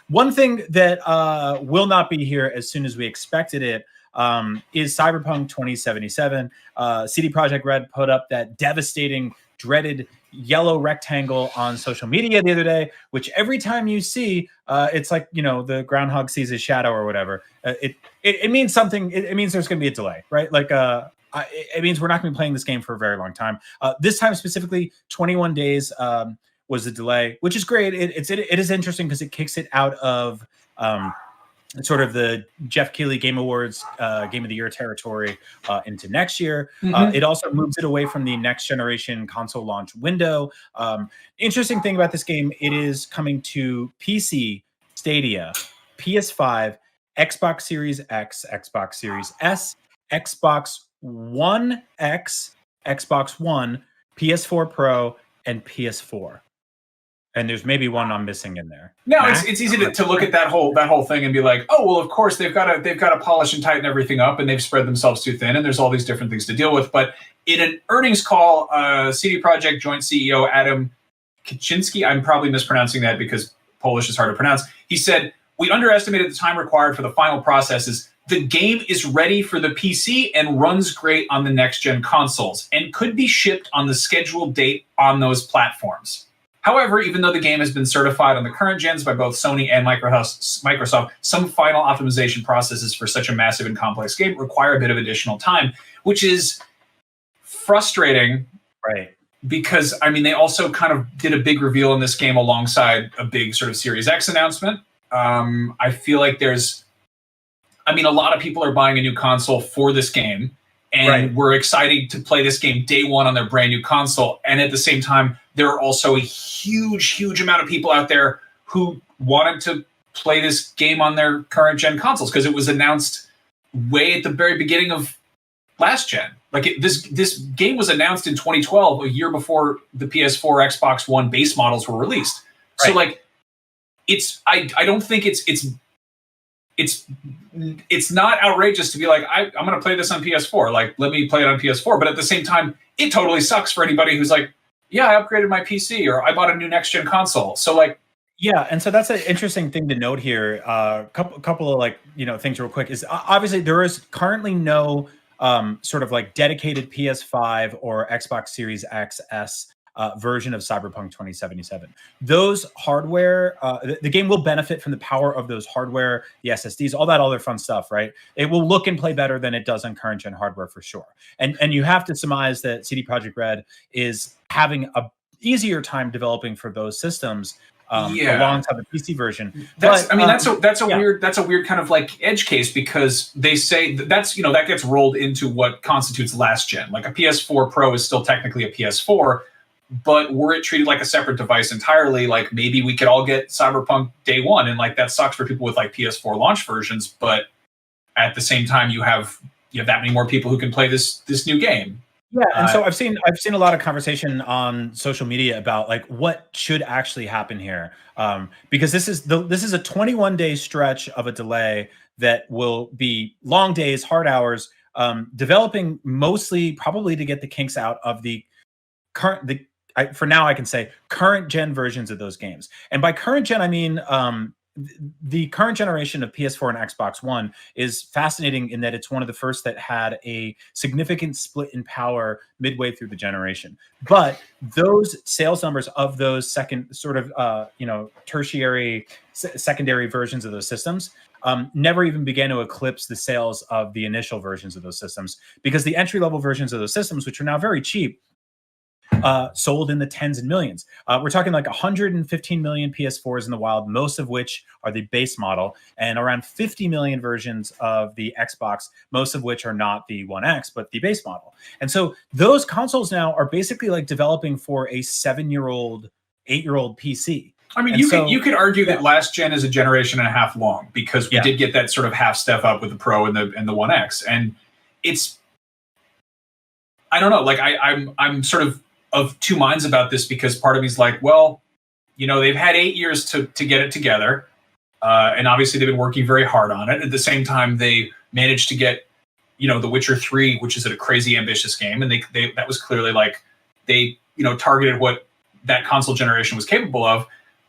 One thing that will not be here as soon as we expected it is Cyberpunk 2077. CD Projekt Red put up that devastating, dreaded yellow rectangle on social media the other day, which every time you see, it's like, the groundhog sees his shadow or whatever. It means something. It means there's going to be a delay, right? Like, it means we're not going to be playing this game for a very long time. This time specifically, 21 days was the delay, which is great. It is interesting because it kicks it out of sort of the Jeff Keighley Game Awards Game of the Year territory into next year. It also moves it away from the next generation console launch window. Interesting thing about this game, it is coming to PC, Stadia, PS5, Xbox Series X, Xbox Series S, Xbox One X, Xbox One, PS4 Pro, and PS4. And there's maybe one I'm missing in there. No, it's easy to look at that whole thing and be like, oh well, of course they've got to polish and tighten everything up, and they've spread themselves too thin, and there's all these different things to deal with. But in an earnings call, CD Projekt joint CEO Adam Kaczynski, I'm probably mispronouncing that because Polish is hard to pronounce. He said, "We underestimated the time required for the final processes. The game is ready for the PC and runs great on the next-gen consoles, and could be shipped on the scheduled date on those platforms. However, even though the game has been certified on the current gens by both Sony and Microsoft, some final optimization processes for such a massive and complex game require a bit of additional time," which is frustrating. Right. Because, I mean, they also kind of did a big reveal in this game alongside a big sort of Series X announcement. I feel like a lot of people are buying a new console for this game, and we're excited to play this game day one on their brand new console. And at the same time, there are also a huge amount of people out there who wanted to play this game on their current gen consoles because it was announced way at the very beginning of last gen. Like this game was announced in 2012, a year before the PS4, Xbox One base models were released. Right. So like, I don't think it's not outrageous to be like, I'm going to play this on PS4. Like, let me play it on PS4. But at the same time, it totally sucks for anybody who's like, yeah, I upgraded my PC or I bought a new next-gen console. So like, yeah, and so that's an interesting thing to note here. Couple of like, things real quick is obviously there is currently no sort of like dedicated PS5 or Xbox Series XS version of Cyberpunk 2077. Those hardware, the game will benefit from the power of those hardware, the SSDs, all that other fun stuff, right? It will look and play better than it does on current gen hardware for sure. And you have to surmise that CD Projekt Red is having a easier time developing for those systems alongside the PC version. That's a weird kind of like edge case, because they say that gets rolled into what constitutes last gen. Like a PS4 Pro is still technically a PS4. But were it treated like a separate device entirely, like maybe we could all get Cyberpunk day one, and like that sucks for people with like PS4 launch versions. But at the same time, you have that many more people who can play this new game. Yeah, and so I've seen a lot of conversation on social media about like what should actually happen here, because this is a 21-day stretch of a delay that will be long days, hard hours, developing mostly probably to get the kinks out of for now I can say current gen versions of those games. And by current gen, I mean the current generation of PS4 and Xbox One is fascinating in that it's one of the first that had a significant split in power midway through the generation. But those sales numbers of those second sort of tertiary, secondary versions of those systems never even began to eclipse the sales of the initial versions of those systems, because the entry-level versions of those systems, which are now very cheap, sold in the tens and millions. We're talking like 115 million PS4s in the wild, most of which are the base model, and around 50 million versions of the Xbox, most of which are not the One X, but the base model. And so those consoles now are basically like developing for a 7-year-old, 8-year-old PC. I mean, you could argue that last gen is a generation and a half long, because we did get that sort of half step up with the Pro and the One X, and it's, I don't know, like I'm sort of two minds about this, because part of me is like, well, they've had 8 years to get it together, and obviously they've been working very hard on it. At the same time, they managed to get, The Witcher 3, which is a crazy ambitious game, and they that was clearly like they targeted what that console generation was capable of.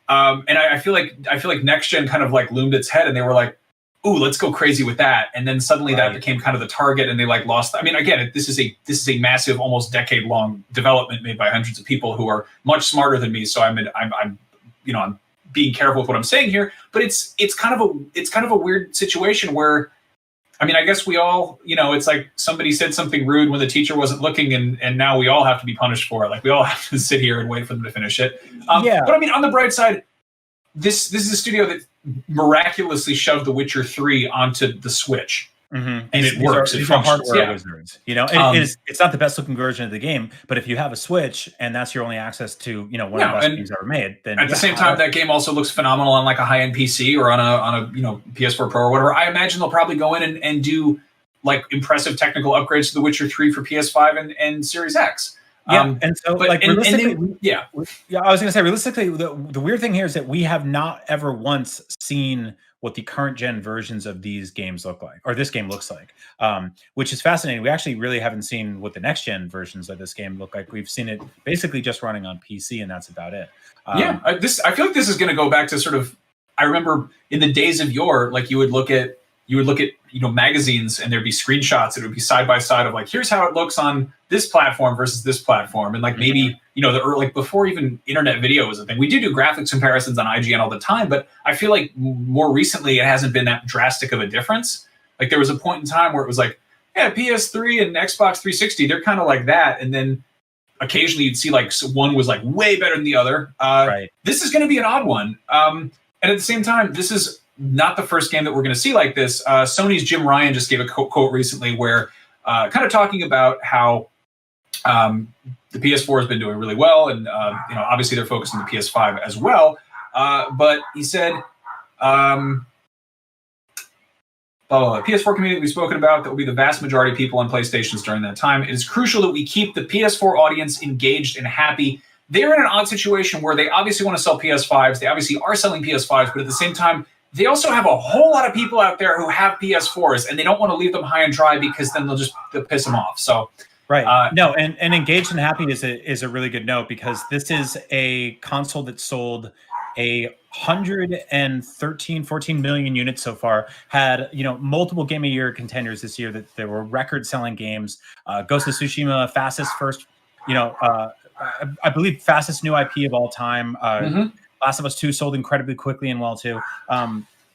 And I feel like next gen kind of like loomed its head, and they were like, "Ooh, let's go crazy with that." And then suddenly that became kind of the target, and they like lost. I mean, again, this is a massive, almost decade long development made by hundreds of people who are much smarter than me. So I'm being careful with what I'm saying here. But it's kind of a weird situation where, I mean, I guess we all, it's like somebody said something rude when the teacher wasn't looking, and now we all have to be punished for it. Like we all have to sit here and wait for them to finish it. But I mean, on the bright side, this is a studio that miraculously shoved The Witcher 3 onto the Switch. Mm-hmm. And it works. These are hardware wizards. It's not the best looking version of the game, but if you have a Switch and that's your only access to one of the best games ever made, then at the same time, that game also looks phenomenal on like a high end PC or on a PS4 Pro or whatever. I imagine they'll probably go in and do like impressive technical upgrades to The Witcher 3 for PS5 and Series X. And so I was going to say, realistically, the weird thing here is that we have not ever once seen what the current gen versions of these games look like, or this game looks like, which is fascinating. We actually really haven't seen what the next gen versions of this game look like. We've seen it basically just running on PC, and that's about it. I feel like this is going to go back to sort of, I remember in the days of yore, like you would look at magazines, and there'd be screenshots. It would be side by side of like, here's how it looks on this platform versus this platform, and like maybe like before even internet video was a thing. We do graphics comparisons on IGN all the time, but I feel like more recently it hasn't been that drastic of a difference. Like there was a point in time where it was like, yeah, PS3 and Xbox 360, they're kind of like that, and then occasionally you'd see like one was like way better than the other. This is going to be an odd one, and at the same time, this is not the first game that we're going to see like this. Sony's Jim Ryan just gave a quote recently where kind of talking about how the PS4 has been doing really well, and obviously they're focused on the PS5 as well. But he said, PS4 community we've spoken about, that will be the vast majority of people on PlayStations during that time. It is crucial that we keep the PS4 audience engaged and happy. They're in an odd situation where they obviously want to sell PS5s. They obviously are selling PS5s, but at the same time, they also have a whole lot of people out there who have PS4s, and they don't want to leave them high and dry because then they'll piss them off. So, and engaged and happy is a really good note, because this is a console that sold 14 million units so far. Had multiple Game of Year contenders this year. That there were record-selling games. Ghost of Tsushima, I believe fastest new IP of all time. Last of Us 2 sold incredibly quickly and well too.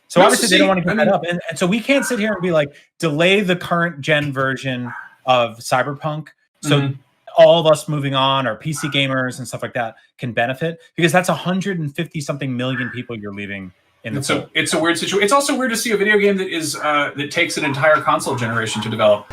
So obviously they don't want to give that up, and so we can't sit here and be like, delay the current gen version of Cyberpunk, so all of us moving on, or PC gamers and stuff like that, can benefit, because that's 150 something million people you're leaving in the it's a weird situation. It's also weird to see a video game that is that takes an entire console generation to develop.